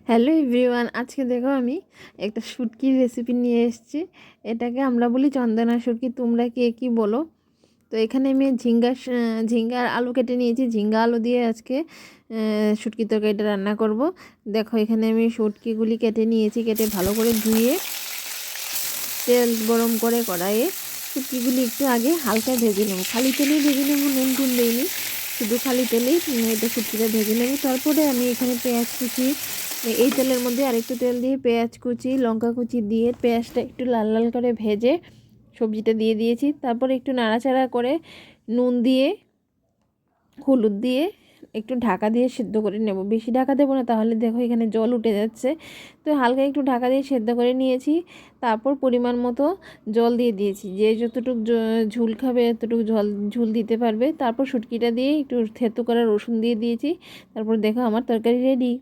Hello everyone, আজকে দেখো আমি একটা শুটকির রেসিপি নিয়ে এসেছি। এটাকে আমরা বলি চন্দনা শুটকি, তোমরা কে কী বলো। তো এখানে আমি ঝিঙ্গার আলু কেটে নিয়েছি। ঝিঙ্গা আলু দিয়ে আজকে শুটকি তরকারিটা রান্না করব। দেখো এখানে আমি শুটকিগুলি কেটে নিয়েছি, কেটে ভালো করে ধুয়ে তেল গরম করে কড়াইয়ে শুটকিগুলি একটু আগে হালকা ভেজে নেব। খালি তেলেই ভেজে নেব, নুন টুন দিইনি, শুধু খালি তেলেই এটা শুটকিটা ভেজে নেব। তারপরে আমি এখানে পেঁয়াজ কুচি, এই তেলের মধ্যে আরেকটু তেল দিয়ে পেঁয়াজ কুচি লঙ্কা কুচি দিয়ে পেঁয়াজটা একটু লাল লাল করে ভেজে সবজিটা দিয়ে দিয়েছি। তারপর একটু নাড়াচাড়া করে নুন দিয়ে হলুদ দিয়ে একটু ঢাকা দিয়ে সেদ্ধ করে নেব। বেশি ঢাকা দেবো না, তাহলে দেখো এখানে জল উঠে যাচ্ছে। তো হালকা একটু ঢাকা দিয়ে সেদ্ধ করে নিয়েছি। তারপর পরিমাণ মতো জল দিয়ে দিয়েছি, যে যতটুকু ঝুল খাবে এতটুকু ঝুল দিতে পারবে। তারপর শুটকিটা দিয়ে একটু থেতো করা রসুন দিয়ে দিয়েছি। তারপর দেখো আমার তরকারি রেডি।